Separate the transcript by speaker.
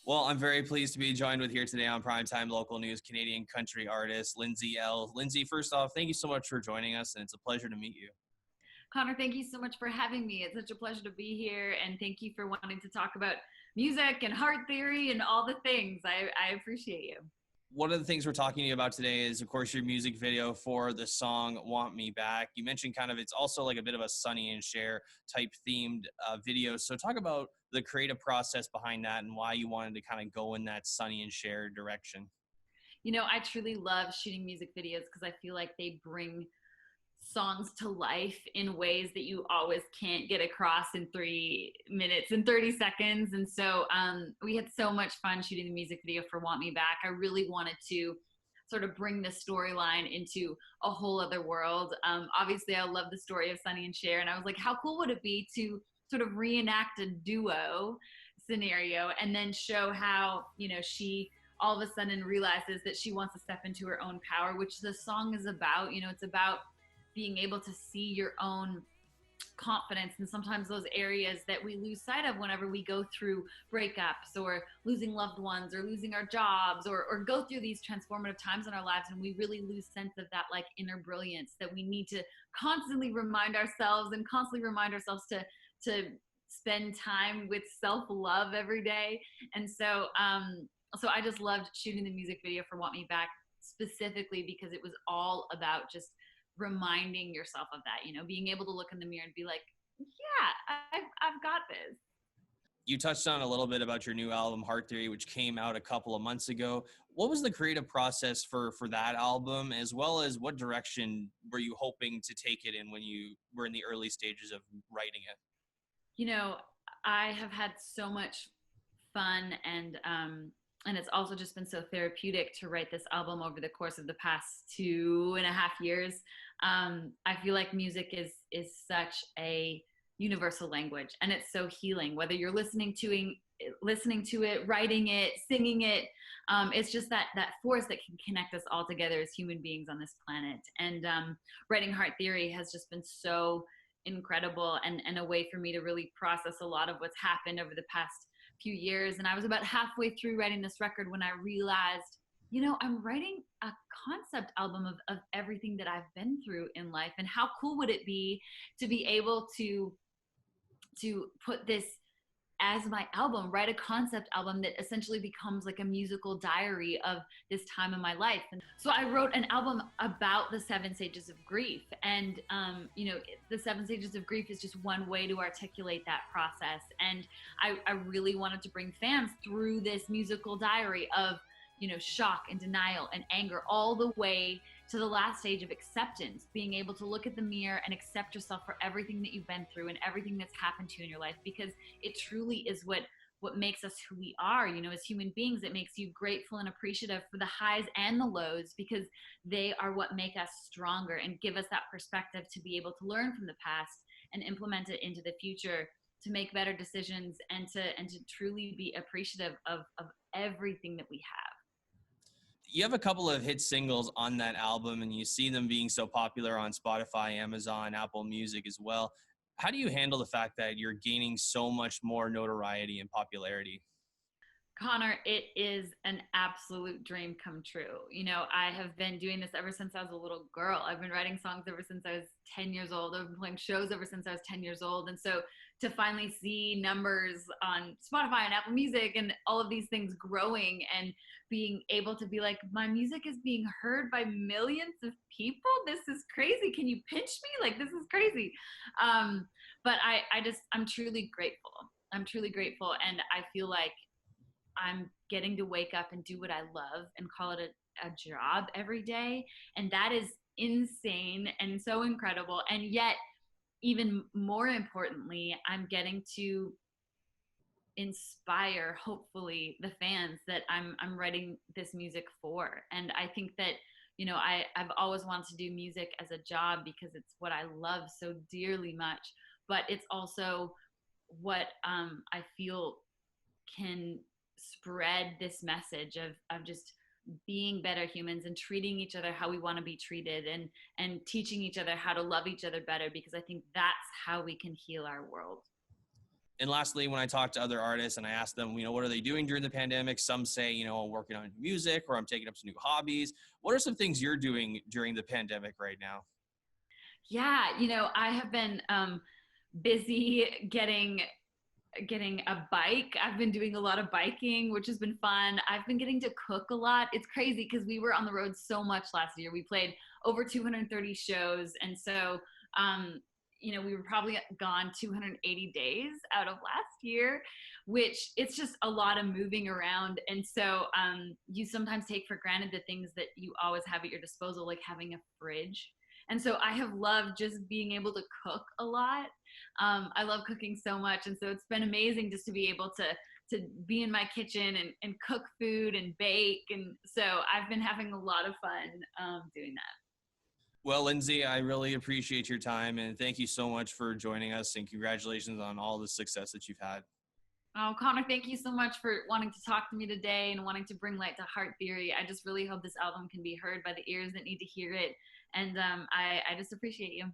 Speaker 1: Well, I'm very pleased to be joined with here today on Primetime Local News Canadian country artist Lindsay L. Lindsay, first off, thank you so much for joining us, and it's a pleasure to meet you.
Speaker 2: Connor, thank you so much for having me. It's such a pleasure to be here, and thank you for wanting to talk about music and heart theory and all the things. I appreciate you.
Speaker 1: One of the things we're talking to you about today is, of course, your music video for the song Want Me Back. You mentioned kind of it's also like a bit of a Sonny and Cher type themed video. So talk about the creative process behind that and why you wanted to kind of go in that Sonny and Cher direction.
Speaker 2: I truly love shooting music videos because I feel like they bring songs to life in ways that you always can't get across in 3 minutes and 30 seconds. And so we had so much fun shooting the music video for Want Me Back. I really wanted to sort of bring this storyline into a whole other world. Obviously, I love the story of Sonny and Cher, and I was like, how cool would it be to sort of reenact a duo scenario and then show how, she all of a sudden realizes that she wants to step into her own power, which the song is about. It's about being able to see your own confidence and sometimes those areas that we lose sight of whenever we go through breakups or losing loved ones or losing our jobs or go through these transformative times in our lives, and we really lose sense of that like inner brilliance that we need to constantly remind ourselves to spend time with self-love every day. And so I just loved shooting the music video for Want Me Back specifically because it was all about just reminding yourself of that, being able to look in the mirror and be like, yeah, I've got this.
Speaker 1: You touched on a little bit about your new album, Heart Theory, which came out a couple of months ago. What was the creative process for that album, as well as what direction were you hoping to take it in when you were in the early stages of writing it?
Speaker 2: I have had so much fun, and it's also just been so therapeutic to write this album over the course of the past 2.5 years. I feel like music is such a universal language, and it's so healing. Whether you're listening to it, writing it, singing it, it's just that force that can connect us all together as human beings on this planet. And writing Heart Theory has just been so incredible and a way for me to really process a lot of what's happened over the past few years. And I was about halfway through writing this record when I realized, I'm writing a concept album of everything that I've been through in life. And how cool would it be to be able to put this as my album, write a concept album that essentially becomes like a musical diary of this time in my life. And so I wrote an album about the 7 stages of grief. And, the 7 stages of grief is just one way to articulate that process. And I really wanted to bring fans through this musical diary of, shock and denial and anger, all the way to the last stage of acceptance, being able to look at the mirror and accept yourself for everything that you've been through and everything that's happened to you in your life, because it truly is what makes us who we are. As human beings, it makes you grateful and appreciative for the highs and the lows, because they are what make us stronger and give us that perspective to be able to learn from the past and implement it into the future, to make better decisions and to truly be appreciative of everything that we have.
Speaker 1: You have a couple of hit singles on that album, and you see them being so popular on Spotify, Amazon, Apple Music as well. How do you handle the fact that you're gaining so much more notoriety and popularity?
Speaker 2: Connor, it is an absolute dream come true. I have been doing this ever since I was a little girl. I've been writing songs ever since I was 10 years old. I've been playing shows ever since I was 10 years old. And so to finally see numbers on Spotify and Apple Music and all of these things growing and being able to be like, my music is being heard by millions of people. This is crazy. Can you pinch me? Like, this is crazy. But I'm truly grateful. I'm truly grateful. And I feel like I'm getting to wake up and do what I love and call it a job every day. And that is insane and so incredible. And yet, even more importantly, I'm getting to inspire, hopefully, the fans that I'm writing this music for. And I think that, I've always wanted to do music as a job because it's what I love so dearly much. But it's also what I feel can spread this message of just being better humans and treating each other how we want to be treated, and teaching each other how to love each other better, because I think that's how we can heal our world.
Speaker 1: And lastly, when I talk to other artists and I ask them, what are they doing during the pandemic? Some say, I'm working on music or I'm taking up some new hobbies. What are some things you're doing during the pandemic right now?
Speaker 2: Yeah, I have been busy getting a bike. I've been doing a lot of biking, which has been fun. I've been getting to cook a lot. It's crazy because we were on the road so much last year. We played over 230 shows. And so, we were probably gone 280 days out of last year, which it's just a lot of moving around. And so you sometimes take for granted the things that you always have at your disposal, like having a fridge. And so I have loved just being able to cook a lot. I love cooking so much, and so it's been amazing just to be able to be in my kitchen and cook food and bake, and so I've been having a lot of fun doing that.
Speaker 1: Well, Lindsay, I really appreciate your time and thank you so much for joining us and congratulations on all the success that you've had.
Speaker 2: Oh, Connor, thank you so much for wanting to talk to me today and wanting to bring light to Heart Theory. I just really hope this album can be heard by the ears that need to hear it, and I just appreciate you.